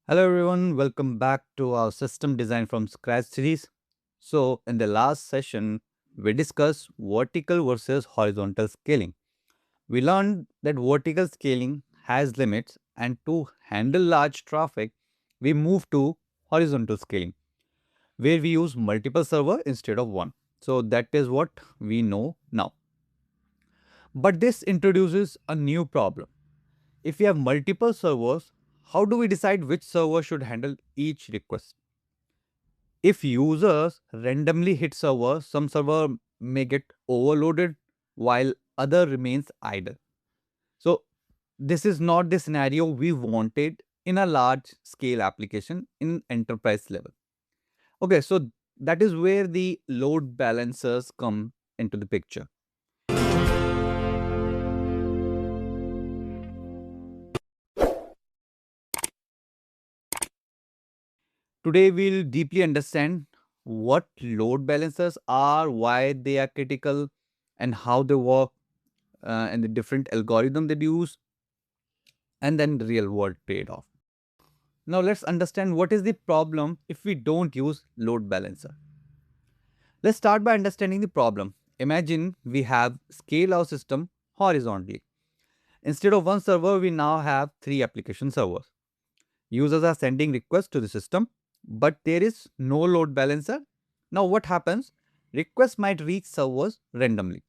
Hello everyone, welcome back to our System Design from Scratch series. So, in the last session, we discussed vertical versus horizontal scaling. We learned that vertical scaling has limits, and to handle large traffic, we move to horizontal scaling, where we use multiple servers instead of one. So, that is what we know now. But this introduces a new problem. If we have multiple servers, how do we decide which server should handle each request? If users randomly hit server, some server may get overloaded while other remains idle. So this is not the scenario we wanted in a large scale application in enterprise level. Okay, so that is where the load balancers come into the picture. Today we'll deeply understand what load balancers are, why they are critical, and how they work, and the different algorithm they use, and then the real world trade-off. Now let's understand what is the problem if we don't use load balancer. Let's start by understanding the problem. Imagine we have scaled our system horizontally. Instead of one server, we now have three application servers. Users are sending requests to the system, but there is no load balancer. Now what happens? Requests might reach servers randomly.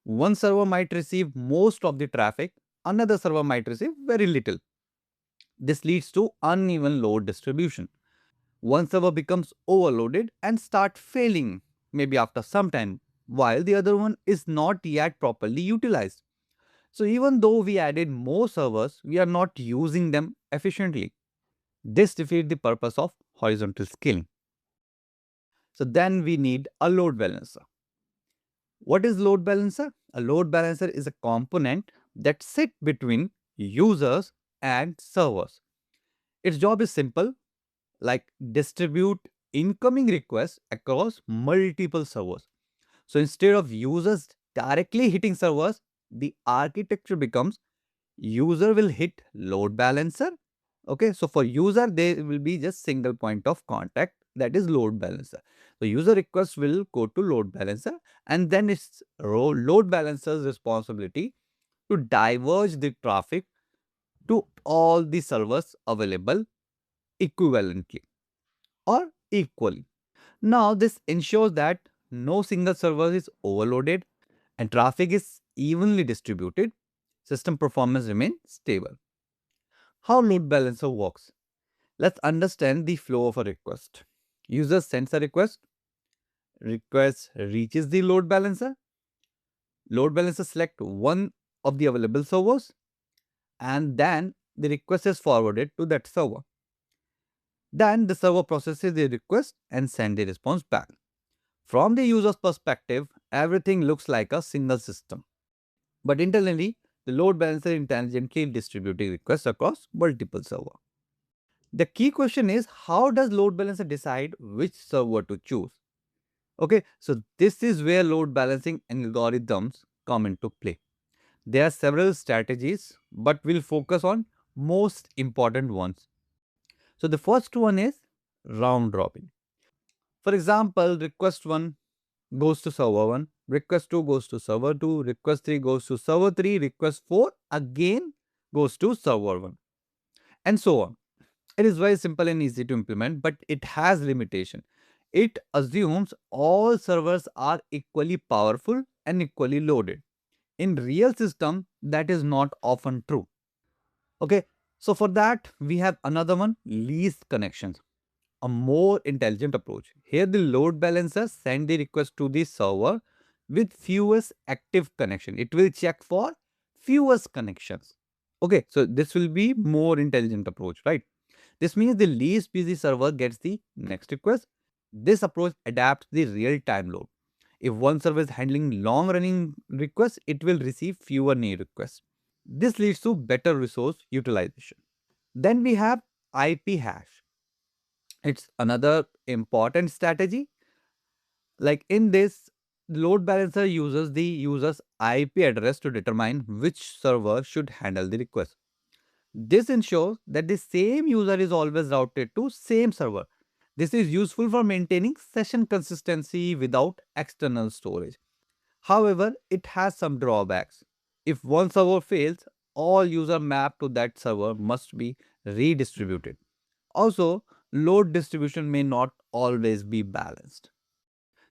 One server might receive most of the traffic, another server might receive very little. This leads to uneven load distribution. One server becomes overloaded and start failing maybe after some time, while the other one is not yet properly utilized. So even though we added more servers, we are not using them efficiently. This defeats the purpose of horizontal scaling. So then we need a load balancer. What is load balancer? A load balancer is a component that sits between users and servers. Its job is simple, like distribute incoming requests across multiple servers. So instead of users directly hitting servers, the architecture becomes user will hit load balancer. Okay, so for user, there will be just single point of contact, that is load balancer. So user request will go to load balancer, and then it's load balancer's responsibility to diverge the traffic to all the servers available equivalently or equally. Now, this ensures that no single server is overloaded and traffic is evenly distributed. System performance remains stable. How load balancer works? Let's understand the flow of a request. User sends a request reaches the load balancer select one of the available servers, and then the request is forwarded to that server. Then the server processes the request and sends the response back. From the user's perspective, everything looks like a single system. But internally, the load balancer intelligently distributing requests across multiple servers. The key question is, how does load balancer decide which server to choose? Okay, so this is where load balancing algorithms come into play. There are several strategies, but we'll focus on most important ones. So the first one is round robin. For example, request 1 goes to server 1, request 2 goes to server 2, request 3 goes to server 3, request 4 again goes to server 1, and so on. It is very simple and easy to implement, but it has limitation. It assumes all servers are equally powerful and equally loaded. In real system, that is not often true. Okay, so for that, we have another one, least connections, a more intelligent approach. Here, the load balancer send the request to the server with fewest active connection. It will check for fewest connections. Okay, so this will be more intelligent approach, right? This means the least busy server gets the next request. This approach adapts the real-time load. If one server is handling long-running requests, it will receive fewer new requests. This leads to better resource utilization. Then we have IP hash. It's another important strategy. Like in this, load balancer uses the user's IP address to determine which server should handle the request. This ensures that the same user is always routed to same server. This is useful for maintaining session consistency without external storage. However, it has some drawbacks. If one server fails, all user mapped to that server must be redistributed. Also, load distribution may not always be balanced.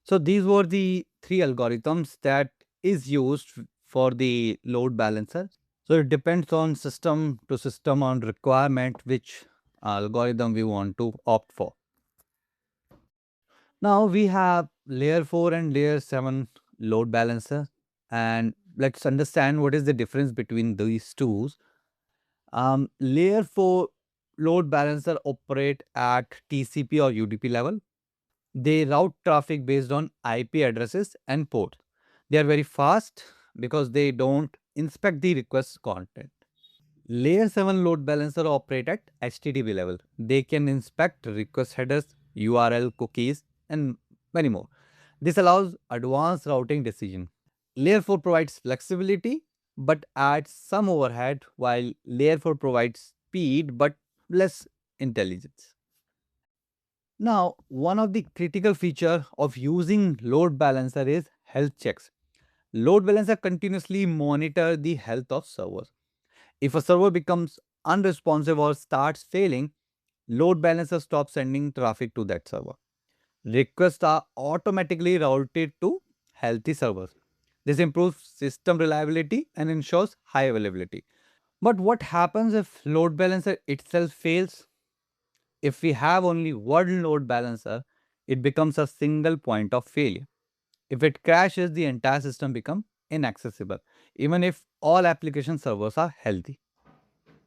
So these were the three algorithms that is used for the load balancer. So it depends on system to system on requirement which algorithm we want to opt for. Now we have layer 4 and layer 7 load balancer, and let's understand what is the difference between these two. Layer 4 load balancer operate at TCP or UDP level. They route traffic based on IP addresses and ports. They are very fast because they don't inspect the request content. Layer 7 load balancer operate at HTTP level. They can inspect request headers, URL, cookies, and many more. This allows advanced routing decision. Layer 4 provides flexibility but adds some overhead, while Layer 4 provides speed but less intelligence. Now, one of the critical feature of using load balancer is health checks. Load balancer continuously monitor the health of servers. If a server becomes unresponsive or starts failing, load balancer stops sending traffic to that server. Requests are automatically routed to healthy servers. This improves system reliability and ensures high availability. But what happens if load balancer itself fails? If we have only one load balancer, it becomes a single point of failure. If it crashes, the entire system becomes inaccessible, even if all application servers are healthy.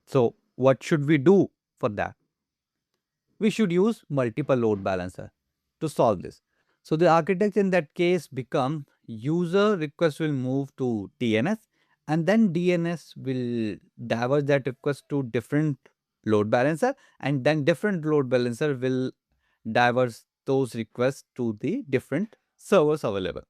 So, what should we do for that? We should use multiple load balancer to solve this. So, the architecture in that case become user request will move to DNS, and then DNS will divert that request to different load balancer, and then different load balancer will divert those requests to the different servers available.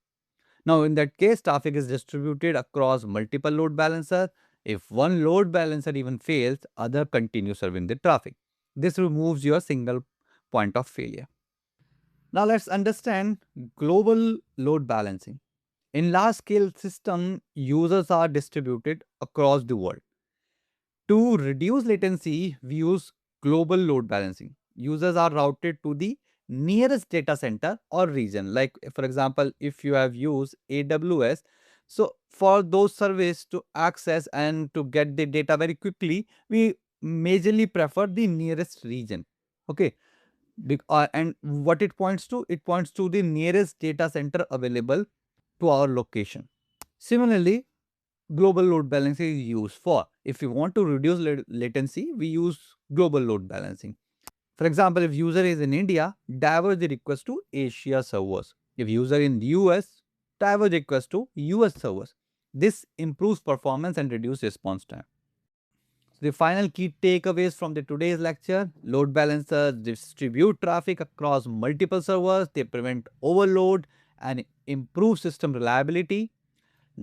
Now, in that case, traffic is distributed across multiple load balancers. If one load balancer even fails, other continue serving the traffic. This removes your single point of failure. Now, let's understand global load balancing. In large scale system, users are distributed across the world. To reduce latency, we use global load balancing. Users are routed to the nearest data center or region. Like, for example, if you have used AWS, so for those service to access and to get the data very quickly, we majorly prefer the nearest region. Okay. And what it points to? It points to the nearest data center available to our location. Similarly, global load balancing is used for. If we want to reduce latency, we use global load balancing. For example, if user is in India, divert the request to Asia servers. If user in the US, divert request to US servers. This improves performance and reduces response time. The final key takeaways from the today's lecture: load balancers distribute traffic across multiple servers, they prevent overload and improve system reliability.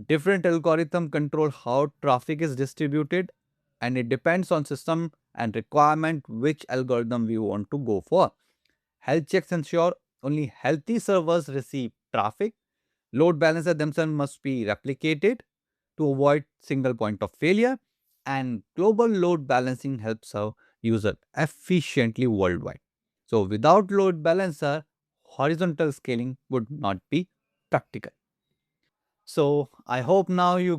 Different algorithm control how traffic is distributed, and it depends on system and requirement which algorithm we want to go for. Health checks ensure only healthy servers receive traffic. Load balancer themselves must be replicated to avoid single point of failure, and global load balancing helps our user efficiently worldwide. So without load balancer, horizontal scaling would not be practical. So I hope now you